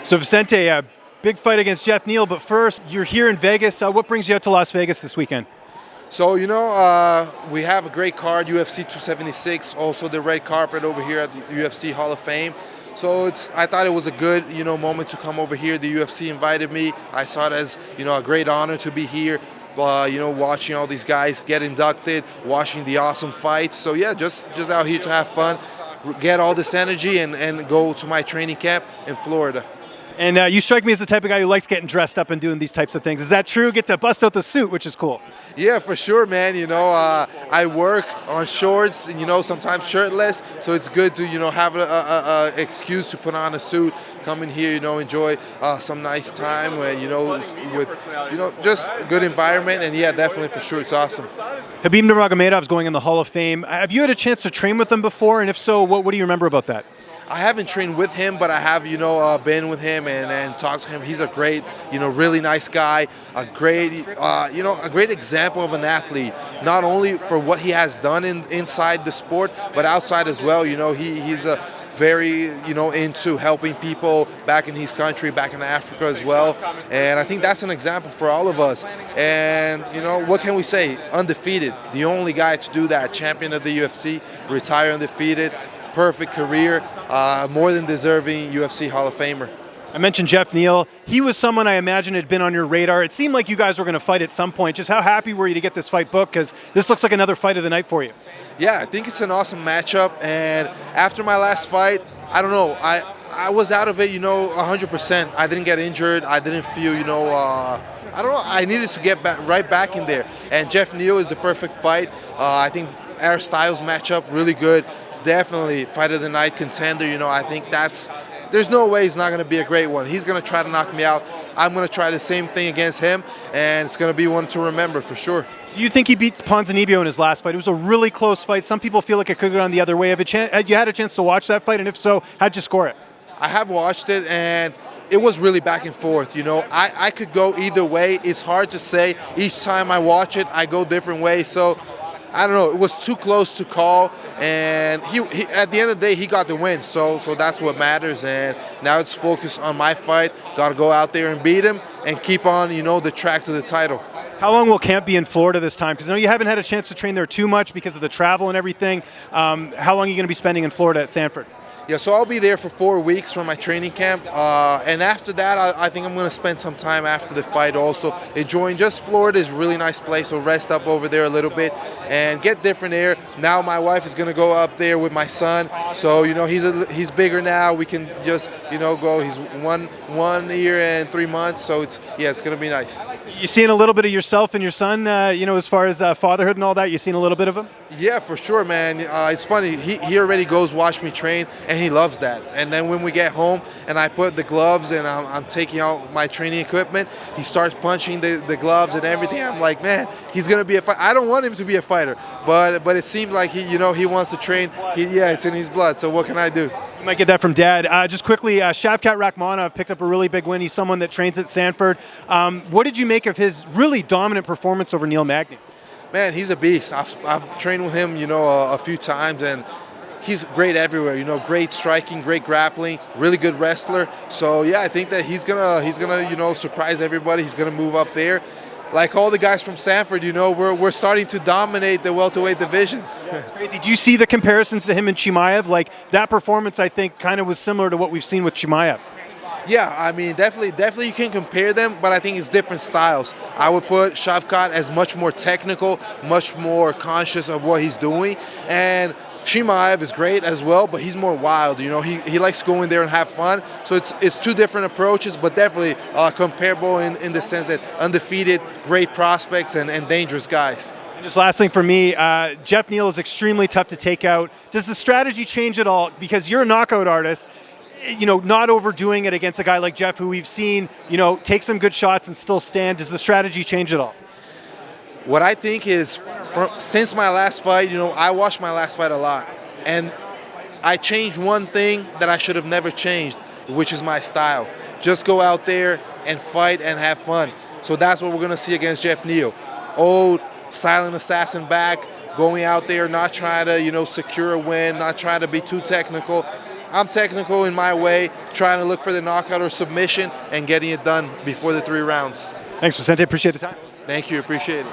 So Vicente, big fight against Geoff Neal, but first, you're here in Vegas. What brings you out to Las Vegas this weekend? So, we have a great card, UFC 276, also the red carpet over here at the UFC Hall of Fame. So I thought it was a good, moment to come over here. The UFC invited me. I saw it as, a great honor to be here, watching all these guys get inducted, watching the awesome fights. So yeah, just out here to have fun, get all this energy and go to my training camp in Florida. And you strike me as the type of guy who likes getting dressed up and doing these types of things. Is that true? Get to bust out the suit, which is cool. Yeah, for sure, man. I work on shorts, sometimes shirtless. So it's good to, have a excuse to put on a suit, come in here, enjoy some nice time, with, just a good environment. And yeah, definitely for sure, it's awesome. Khabib Nurmagomedov's going in the Hall of Fame. Have you had a chance to train with him before? And if so, what do you remember about that? I haven't trained with him, but I have, been with him and talked to him. He's a great, really nice guy, a great, a great example of an athlete, not only for what he has done inside the sport, but outside as well. He's a very, into helping people back in his country, back in Africa as well. And I think that's an example for all of us. And, what can we say? Undefeated, the only guy to do that, champion of the UFC, retire undefeated. Perfect career, more than deserving UFC Hall of Famer. I mentioned Geoff Neal. He was someone I imagine had been on your radar. It seemed like you guys were going to fight at some point. Just how happy were you to get this fight booked? Because this looks like another fight of the night for you. Yeah, I think it's an awesome matchup. And after my last fight, I don't know, I was out of it, 100%. I didn't get injured. I didn't feel, I don't know, I needed to get right back in there. And Geoff Neal is the perfect fight. I think our styles match up really good. Definitely fight of the night contender. I think there's no way he's not going to be a great one. He's going to try to knock me out. I'm going to try the same thing against him, and it's going to be one to remember for sure. Do you think he beats Ponzinibbio in his last fight? It was a really close fight. Some people feel like it could go on the other way. Had you had a chance to watch that fight, and if so, how'd you score it? I have watched it, and it was really back and forth. I could go either way. It's hard to say. Each time I watch it, I go different ways. So I don't know. It was too close to call, and he at the end of the day, he got the win. So that's what matters. And now it's focused on my fight. Got to go out there and beat him and keep on, the track to the title. How long will camp be in Florida this time? Because I know you haven't had a chance to train there too much because of the travel and everything. How long are you going to be spending in Florida at Sanford? Yeah, so I'll be there for 4 weeks for my training camp, and after that, I think I'm going to spend some time after the fight also enjoying. Just Florida is a really nice place, so rest up over there a little bit and get different air. Now my wife is going to go up there with my son, so he's bigger now. We can just go. He's one year and 3 months, so it's going to be nice. You seeing a little bit of yourself and your son, as far as fatherhood and all that. You seen a little bit of him? Yeah, for sure, man. It's funny. He already goes watch me train, and he loves that. And then when we get home and I put the gloves and I'm taking out my training equipment, he starts punching the gloves and everything. I'm like, man, he's gonna be a fighter. I don't want him to be a fighter, but it seems like he wants to train. It's in his blood. So what can I do? You might get that from Dad. Just quickly, Shavkat Rakhmonov picked up a really big win. He's someone that trains at Sanford. What did you make of his really dominant performance over Neil Magny? Man, he's a beast. I've trained with him, a few times, and he's great everywhere. Great striking, great grappling, really good wrestler. So yeah, I think that he's gonna surprise everybody. He's gonna move up there, like all the guys from Sanford. We're starting to dominate the welterweight division. That's crazy. Do you see the comparisons to him and Chimaev? Like that performance, I think, kind of was similar to what we've seen with Chimaev. Yeah, I mean, definitely you can compare them, but I think it's different styles. I would put Shavkat as much more technical, much more conscious of what he's doing, and Chimaev is great as well, but he's more wild. He likes to go in there and have fun. So it's two different approaches, but definitely comparable in the sense that undefeated, great prospects, and dangerous guys. And just last thing for me, Geoff Neal is extremely tough to take out. Does the strategy change at all? Because you're a knockout artist. Not overdoing it against a guy like Geoff, who we've seen, take some good shots and still stand. Does the strategy change at all? What I think is, since my last fight, I watched my last fight a lot, and I changed one thing that I should have never changed, which is my style. Just go out there and fight and have fun. So that's what we're going to see against Geoff Neal. Old, silent assassin back, going out there, not trying to, secure a win, not trying to be too technical. I'm technical in my way, trying to look for the knockout or submission and getting it done before the 3 rounds. Thanks, Vicente. Appreciate the time. Thank you. Appreciate it.